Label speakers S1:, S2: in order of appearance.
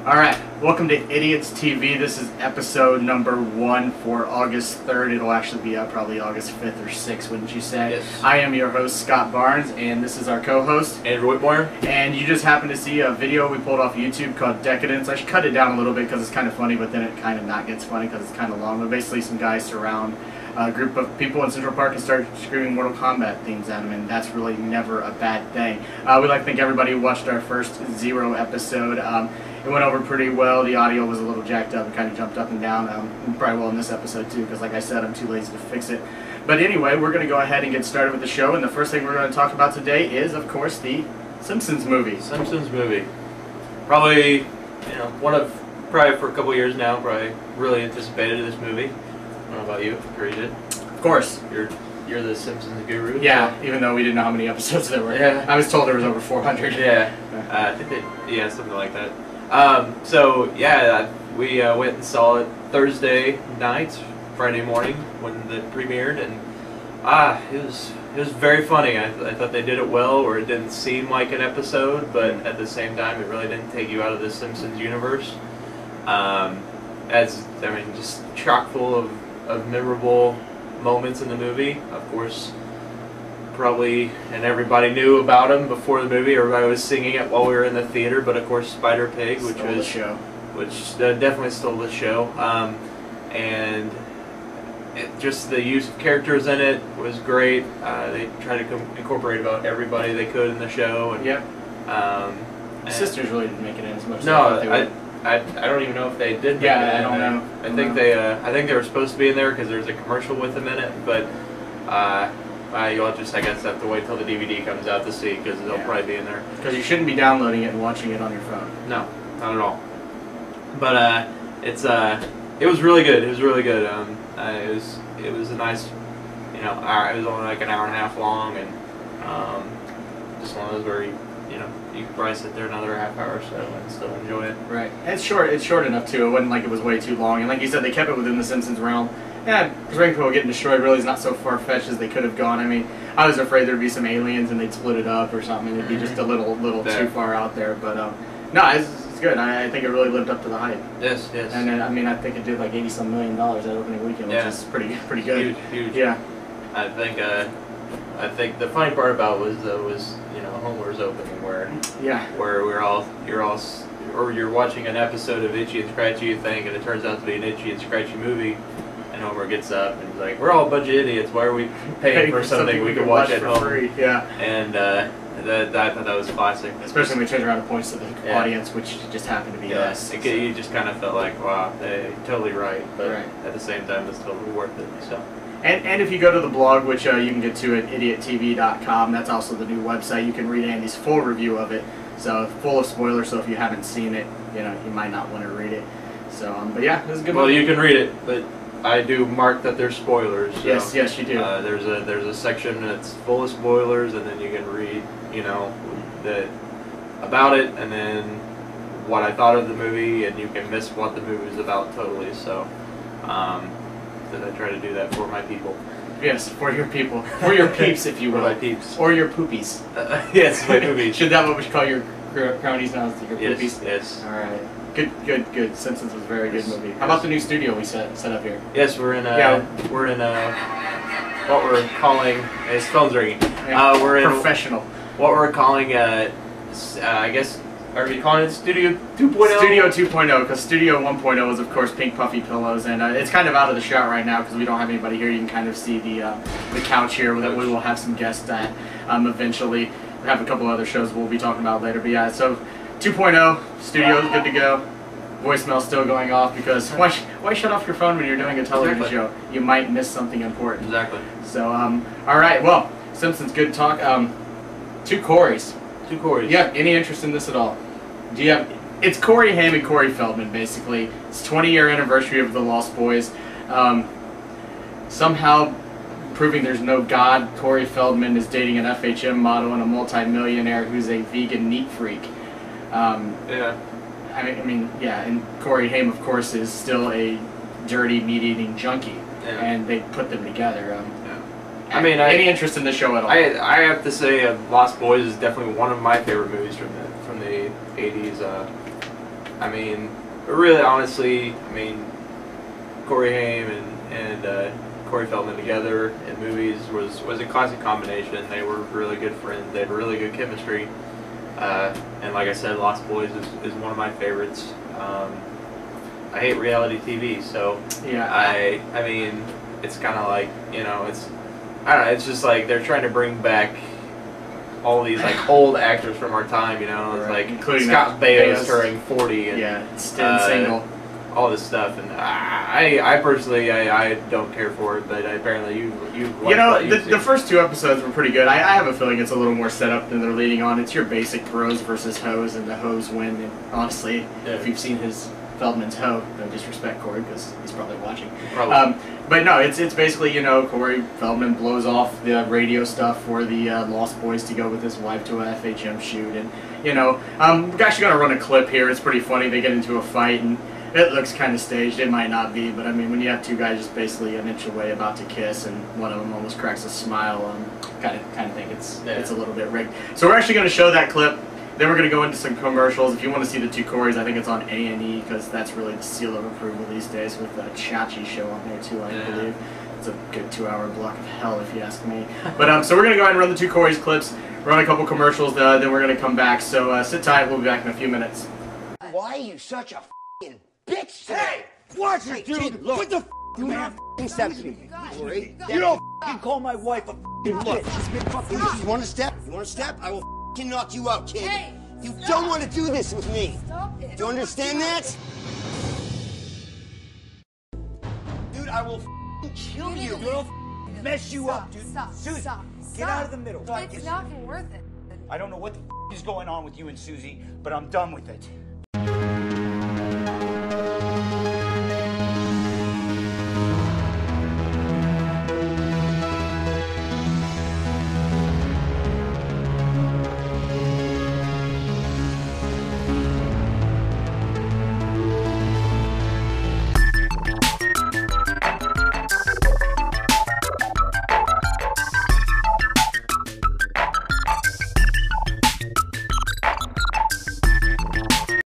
S1: Alright, welcome to Idiots TV. This is episode number 1 for August 3rd. It'll actually be up probably August 5th or 6th, wouldn't you say?
S2: Yes.
S1: I am your host, Scott Barnes, and this is our co-host,
S2: Andrew Whitmore.
S1: And you just happened to see a video we pulled off YouTube called Decadence. I should cut it down a little bit because it's kind of funny, but then it kind of not gets funny because it's kind of long. But basically some guys surround a group of people in Central Park and start screaming Mortal Kombat themes at them, and that's really never a bad thing. We'd like to thank everybody who watched our first Zero episode. It went over pretty well. The audio was a little jacked up and kind of jumped up and down. Probably will in this episode too, because like I said, I'm too lazy to fix it. But anyway, we're going to go ahead and get started with the show, and the first thing we're going to talk about today is, of course, the Simpsons movie.
S2: Simpsons movie. Probably, one of, probably for a couple years now, probably really anticipated this movie. I don't know about you, or you did?
S1: Of course.
S2: You're the Simpsons guru.
S1: Yeah, even though we didn't know how many episodes there were.
S2: Yeah.
S1: I was told there was over 400.
S2: Yeah. I think yeah, something like that. So yeah, we went and saw it Thursday night, Friday morning when it premiered, and it was very funny. I thought they did it well, or it didn't seem like an episode, but at the same time, it really didn't take you out of the Simpsons universe. Just chock full of memorable moments in the movie. Of course, probably, and everybody knew about him before the movie. Everybody was singing it while we were in the theater. But of course, Spider Pig, which definitely stole the show. And just the use of characters in it was great. They tried to incorporate about everybody they could in the show. And,
S1: yep. The sisters really didn't make it in as much.
S2: No, I don't even know if they did.
S1: I don't know.
S2: I think they were supposed to be in there because there's a commercial with them in it, but. You'll just, I guess, have to wait till the DVD comes out to see, because they'll probably be in there.
S1: Because you shouldn't be downloading it and watching it on your phone.
S2: No, not at all. But it was really good. It was really good. It was a nice, it was only like an hour and a half long, and just one of those where you could probably sit there another half hour or so and still enjoy it. Right.
S1: And it's short enough too. It wasn't like it was way too long. And like you said, they kept it within the Simpsons realm. Yeah, Ring People getting destroyed really is not so far-fetched as they could have gone. I mean, I was afraid there'd be some aliens and they'd split it up or something. It'd be just a little too far out there. But no, it's good. I think it really lived up to the hype.
S2: Yes.
S1: And then, I think it did like $80-some million that opening weekend, which is pretty good.
S2: Huge.
S1: Yeah.
S2: I think the funny part about it was Homer's opening where you're watching an episode of Itchy and Scratchy, you think, and it turns out to be an Itchy and Scratchy movie. And Homer gets up and he's like, "We're all a bunch of idiots. Why are we paying for something we could watch at home?"
S1: Free. Yeah.
S2: And I thought that was classic.
S1: Especially when we turn around and points to the audience, which just happened to be us.
S2: You just kind of felt like, wow, they're totally right. But at the same time, it's totally worth it. So.
S1: And if you go to the blog, which you can get to at idiottv.com, that's also the new website. You can read Andy's full review of it. So full of spoilers. So if you haven't seen it, you might not want to read it. So, but yeah, it was a good.
S2: Well, you can read it, but I do mark that there's spoilers. So,
S1: yes, you do.
S2: There's a section that's full of spoilers, and then you can read, about it, and then what I thought of the movie, and you can miss what the movie is about totally. So, did I try to do that for my people?
S1: Yes, for your people, for your peeps, if you will,
S2: for my peeps,
S1: or your poopies.
S2: Yes, my poopies.
S1: Should that what we should call your cronies now? Your poopies.
S2: Yes.
S1: All right. Good. Simpsons was a very good movie. How about the new studio we set up here?
S2: Yes, we're in what we're calling, his phone's ringing. We're in
S1: professional.
S2: What we're calling, I guess, are we calling it Studio 2.0?
S1: Studio 2.0, because Studio 1.0 is of course pink puffy pillows, and it's kind of out of the shot right now because we don't have anybody here. You can kind of see the couch here that we will have some guests at eventually. We have a couple other shows we'll be talking about later, but yeah, so 2.0, studio's good to go. Voicemail still going off because why shut off your phone when you're doing a television show? You might miss something important.
S2: Exactly.
S1: So all right, well, Simpsons, good talk. Two Corys. Yeah. Any interest in this at all? Do you have? It's Corey Haim and Corey Feldman basically. It's 20-year anniversary of the Lost Boys. Somehow proving there's no God, Corey Feldman is dating an FHM model and a multi-millionaire who's a vegan neat freak. And Corey Haim, of course, is still a dirty meat-eating junkie, and they put them together. Any interest in the show at all?
S2: I have to say, Lost Boys is definitely one of my favorite movies from the 80s. I mean, really, honestly, I mean, Corey Haim and Corey Feldman together in movies was a classic combination. They were really good friends. They had really good chemistry. And like I said, Lost Boys is one of my favorites. I hate reality TV, so
S1: yeah.
S2: I mean, it's kind of like, you know, I don't know, it's just like they're trying to bring back all these like old actors from our time, you know, it's like including Scott Baio's turning 40 and
S1: yeah, Stan Single,
S2: all this stuff, and I personally I don't care for it, but apparently you
S1: know the first 2 episodes were pretty good. I have a feeling it's a little more set up than they're leading on. It's your basic bros versus hoes, and the hoes win. And honestly, if you've seen Feldman's hoe, no disrespect Corey because he's probably watching. But no, it's basically, you know, Corey Feldman blows off the radio stuff for the Lost Boys to go with his wife to a FHM shoot, and you know, we're actually gonna run a clip here. It's pretty funny. They get into a fight and it looks kind of staged. It might not be, but I mean, when you have 2 guys just basically an inch away about to kiss, and one of them almost cracks a smile, kind of think it's a little bit rigged. So we're actually going to show that clip. Then we're going to go into some commercials. If you want to see the 2 Coreys, I think it's on A&E because that's really the seal of approval these days with the Chachi show on there too, I believe. It's a good 2-hour block of hell if you ask me. But so we're going to go ahead and run the 2 Coreys clips, run a couple commercials, then we're going to come back. So sit tight. We'll be back in a few minutes.
S3: Why are you such a f***ing bitch today? Hey! Watch it, dude! Look, what the f***? Do not f***ing step to me, Corey. You don't f***ing call my wife a f***ing bitch. You want to step? You want to step? I will f***ing knock you out, kid. Hey, you don't want to do this with me. Stop it. Do you understand that? Dude, I will f***ing kill you. I'll f***ing mess you up, dude. Susie, get out of the middle.
S4: It's not worth it.
S3: I don't know what the f*** is going on with you and Susie, but I'm done with it.